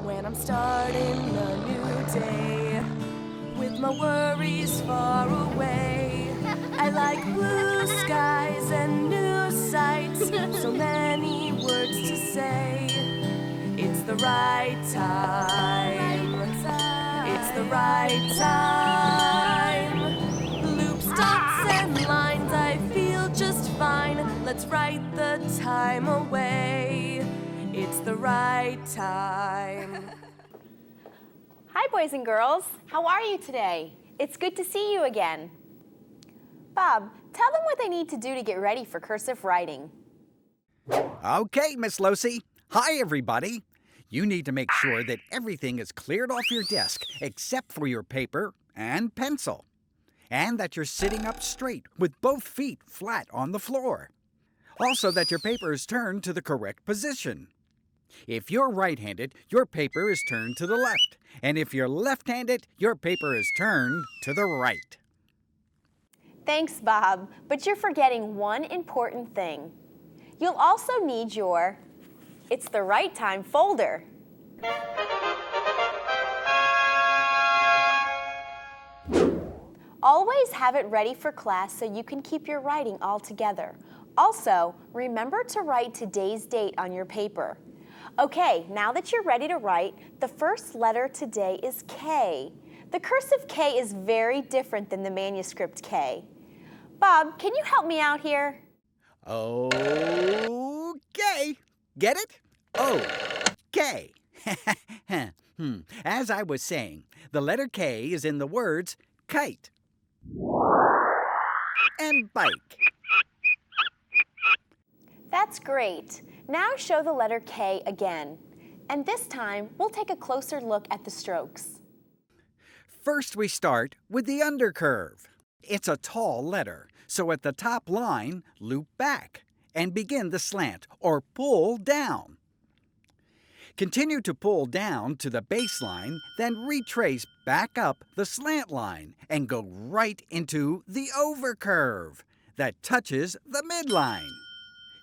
when I'm starting a new day, with my worries far away. I like blue skies and new sights, so many words to say. It's the right time. It's the right time. Loops, dots, and lines, I feel just fine. Let's write the time away. It's the right time. Hi, boys and girls. How are you today? It's good to see you again. Bob, tell them what they need to do to get ready for cursive writing. Okay, Miss Losi. Hi, everybody. You need to make sure that everything is cleared off your desk except for your paper and pencil, and that you're sitting up straight with both feet flat on the floor. Also, that your paper is turned to the correct position. If you're right-handed, your paper is turned to the left, and if you're left-handed, your paper is turned to the right. Thanks, Bob, but you're forgetting one important thing. You'll also need your It's the Right Time folder. Always have it ready for class so you can keep your writing all together. Also, remember to write today's date on your paper. Okay, now that you're ready to write, the first letter today is K. The cursive K is very different than the manuscript K. Bob, can you help me out here? Okay. Get it? O-K. As I was saying, the letter K is in the words kite and bike. That's great. Now show the letter K again. And this time, we'll take a closer look at the strokes. First, we start with the undercurve. It's a tall letter, so at the top line, loop back and begin the slant or pull down. Continue to pull down to the baseline, then retrace back up the slant line and go right into the overcurve that touches the midline.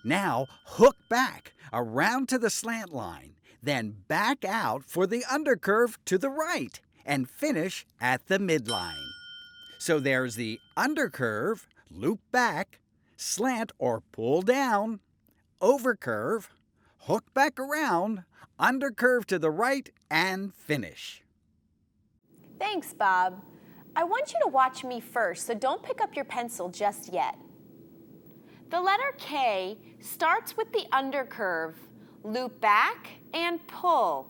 Now hook back around to the slant line, then back out for the undercurve to the right and finish at the midline. So there's the undercurve, loop back, slant or pull down, overcurve, hook back around, undercurve to the right, and finish. Thanks, Bob. I want you to watch me first, so don't pick up your pencil just yet. The letter K starts with the undercurve, loop back and pull,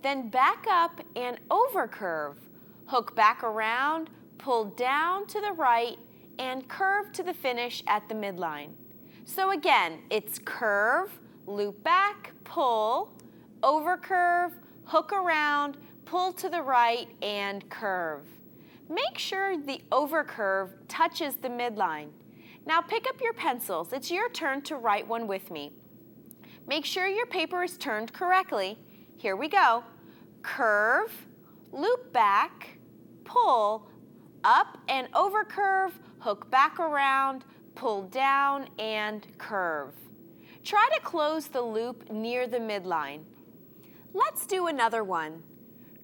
then back up and overcurve, hook back around, pull down to the right, and curve to the finish at the midline. So again, it's curve, loop back, pull, overcurve, hook around, pull to the right, and curve. Make sure the overcurve touches the midline. Now pick up your pencils. It's your turn to write one with me. Make sure your paper is turned correctly. Here we go. Curve, loop back, pull, up and overcurve, hook back around, pull down, and curve. Try to close the loop near the midline. Let's do another one.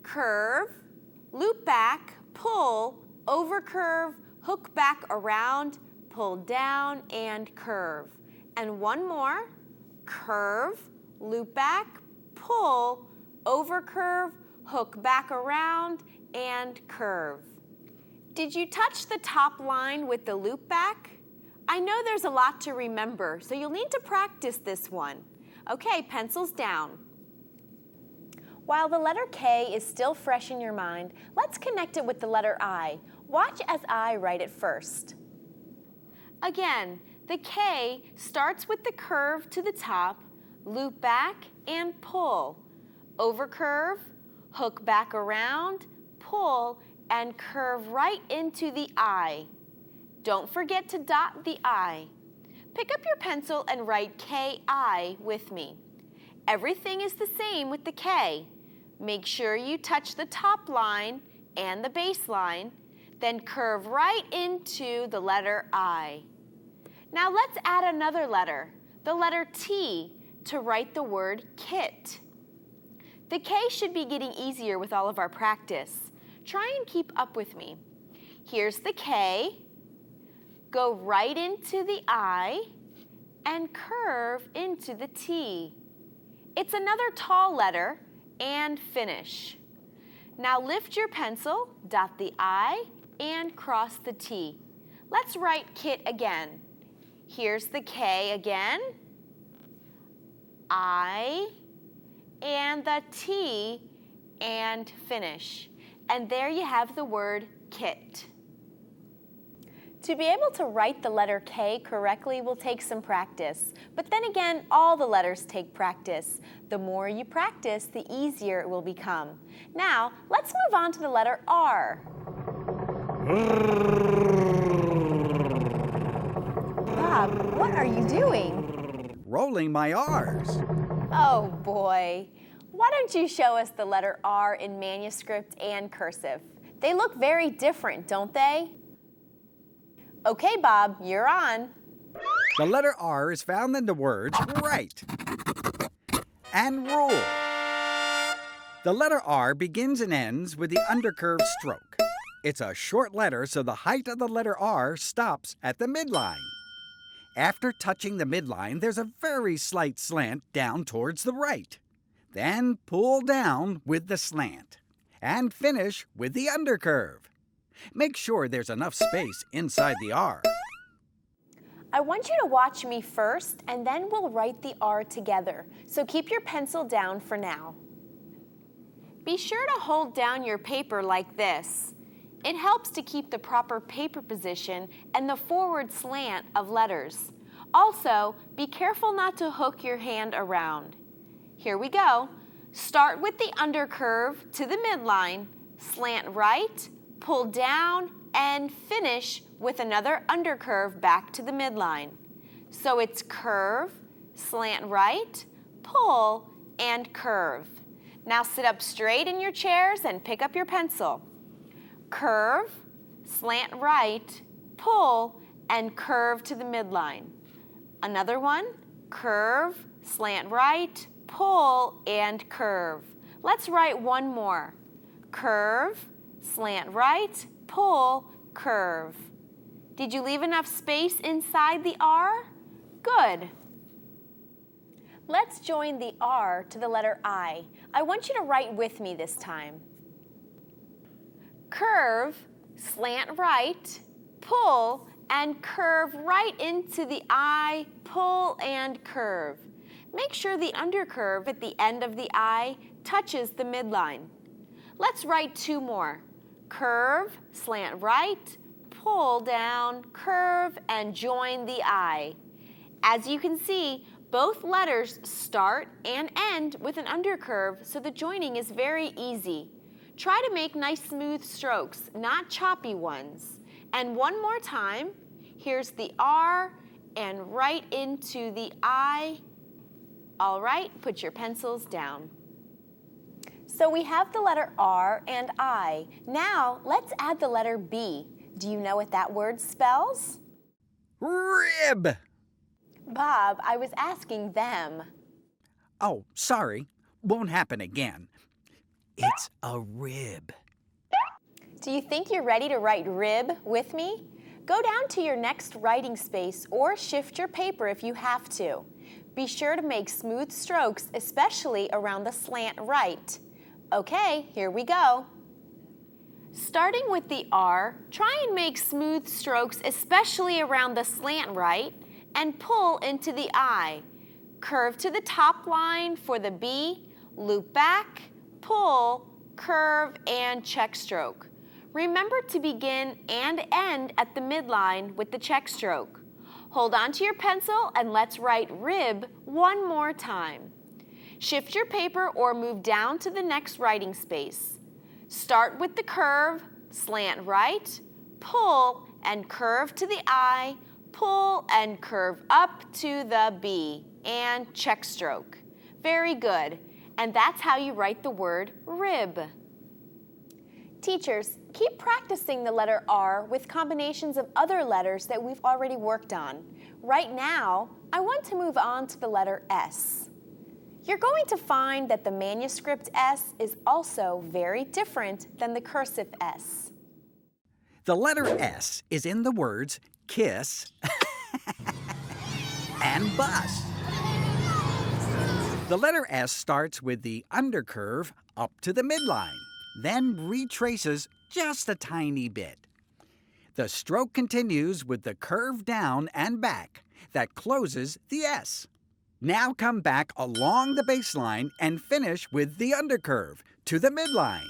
Curve, loop back, pull, overcurve, hook back around, pull down, and curve. And one more. Curve, loop back, pull, overcurve, hook back around, and curve. Did you touch the top line with the loop back? I know there's a lot to remember, so you'll need to practice this one. Okay, pencils down. While the letter K is still fresh in your mind, let's connect it with the letter I. Watch as I write it first. Again, the K starts with the curve to the top, loop back and pull, overcurve, hook back around, pull, and curve right into the I. Don't forget to dot the I. Pick up your pencil and write K-I with me. Everything is the same with the K. Make sure you touch the top line and the baseline, then curve right into the letter I. Now let's add another letter, the letter T, to write the word kit. The K should be getting easier with all of our practice. Try and keep up with me. Here's the K. Go right into the I and curve into the T. It's another tall letter and finish. Now lift your pencil, dot the I, and cross the T. Let's write kit again. Here's the K again, I, and the T, and finish. And there you have the word kit. To be able to write the letter K correctly will take some practice. But then again, all the letters take practice. The more you practice, the easier it will become. Now, let's move on to the letter R. Bob, what are you doing? Rolling my R's. Oh boy. Why don't you show us the letter R in manuscript and cursive? They look very different, don't they? Okay, Bob, you're on. The letter R is found in the words write and rule. The letter R begins and ends with the undercurved stroke. It's a short letter, so the height of the letter R stops at the midline. After touching the midline, there's a very slight slant down towards the right. Then pull down with the slant and finish with the undercurve. Make sure there's enough space inside the R. I want you to watch me first, and then we'll write the R together. So keep your pencil down for now. Be sure to hold down your paper like this. It helps to keep the proper paper position and the forward slant of letters. Also, be careful not to hook your hand around. Here we go. Start with the undercurve to the midline, slant right, pull down, and finish with another undercurve back to the midline. So it's curve, slant right, pull, and curve. Now sit up straight in your chairs and pick up your pencil. Curve, slant right, pull, and curve to the midline. Another one, curve, slant right, pull, and curve. Let's write one more. Curve, slant right, pull, curve. Did you leave enough space inside the R? Good. Let's join the R to the letter I. I want you to write with me this time. Curve, slant right, pull, and curve right into the I, pull, and curve. Make sure the undercurve at the end of the I touches the midline. Let's write two more. Curve, slant right, pull down, curve, and join the I. As you can see, both letters start and end with an undercurve, so the joining is very easy. Try to make nice smooth strokes, not choppy ones. And one more time, here's the R and right into the I. All right, put your pencils down. So we have the letter R and I. Now, let's add the letter B. Do you know what that word spells? Rib! Bob, I was asking them. Oh, sorry. Won't happen again. It's a rib. Do you think you're ready to write rib with me? Go down to your next writing space or shift your paper if you have to. Be sure to make smooth strokes, especially around the slant right. Okay, here we go. Starting with the R, try and make smooth strokes, especially around the slant right, and pull into the I. Curve to the top line for the B, loop back, pull, curve, and check stroke. Remember to begin and end at the midline with the check stroke. Hold on to your pencil and let's write rib one more time. Shift your paper or move down to the next writing space. Start with the curve, slant right, pull, and curve to the I, pull, and curve up to the B, and check stroke. Very good. And that's how you write the word rib. Teachers, keep practicing the letter R with combinations of other letters that we've already worked on. Right now, I want to move on to the letter S. You're going to find that the manuscript S is also very different than the cursive S. The letter S is in the words kiss and bus. The letter S starts with the undercurve up to the midline, then retraces just a tiny bit. The stroke continues with the curve down and back that closes the S. Now come back along the baseline and finish with the undercurve to the midline.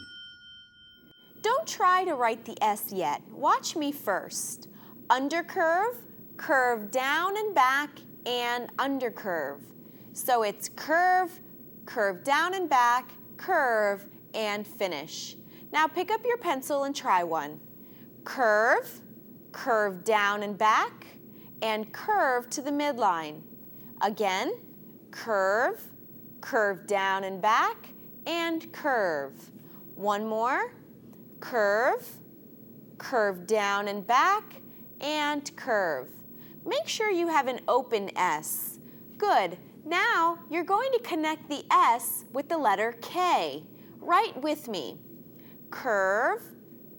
Don't try to write the S yet. Watch me first. Undercurve, curve down and back, and undercurve. So it's curve, curve down and back, curve, and finish. Now pick up your pencil and try one. Curve, curve down and back, and curve to the midline. Again, curve, curve down and back, and curve. One more. Curve, curve down and back, and curve. Make sure you have an open S. Good. Now you're going to connect the S with the letter K. Write with me. Curve,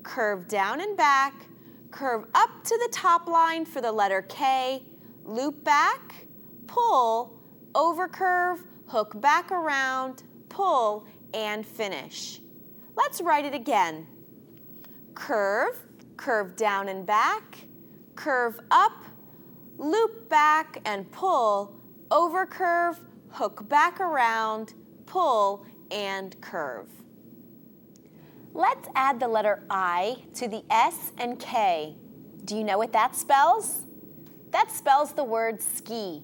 curve down and back, curve up to the top line for the letter K, loop back, pull, over curve, hook back around, pull, and finish. Let's write it again. Curve, curve down and back, curve up, loop back and pull, over curve, hook back around, pull, and curve. Let's add the letter I to the S and K. Do you know what that spells? That spells the word ski.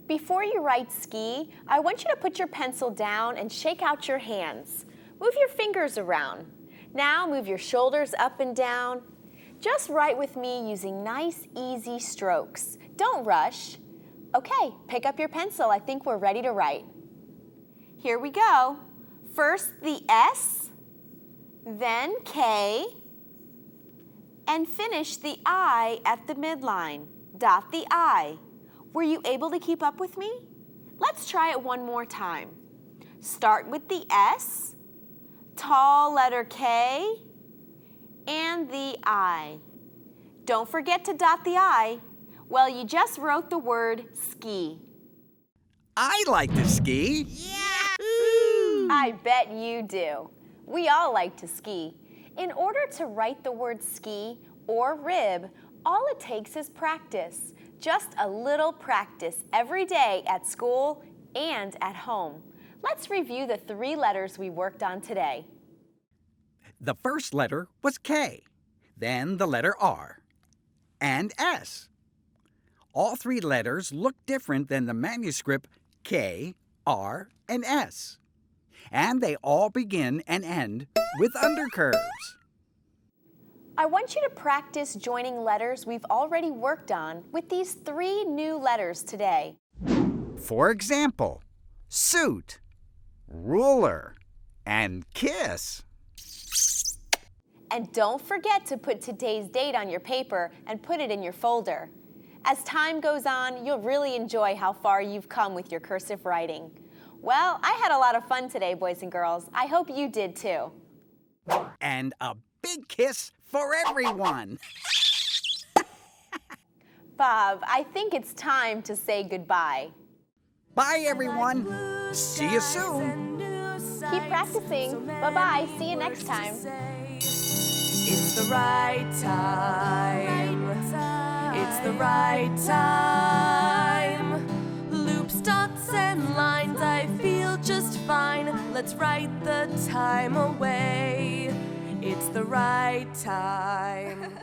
Before you write ski, I want you to put your pencil down and shake out your hands. Move your fingers around. Now move your shoulders up and down. Just write with me using nice, easy strokes. Don't rush. Okay, pick up your pencil. I think we're ready to write. Here we go. First the S, then K, and finish the I at the midline. Dot the I. Were you able to keep up with me? Let's try it one more time. Start with the S, tall letter K, and the I. Don't forget to dot the I. Well, you just wrote the word ski. I like to ski. I bet you do. We all like to ski. In order to write the word ski or rib, all it takes is practice. Just a little practice every day at school and at home. Let's review the 3 letters we worked on today. The first letter was K, then the letter R, and S. All 3 letters look different than the manuscript K, R, and S. And they all begin and end with undercurves. I want you to practice joining letters we've already worked on with these 3 new letters today. For example, suit, ruler, and kiss. And don't forget to put today's date on your paper and put it in your folder. As time goes on, you'll really enjoy how far you've come with your cursive writing. Well, I had a lot of fun today, boys and girls. I hope you did too. And a big kiss for everyone. Bob, I think it's time to say goodbye. Bye, everyone. See you soon. Keep practicing. Bye-bye. See you next time. It's the right time. It's the right time. Loops, dots, and lines, I feel just fine. Let's write the time away. It's the right time.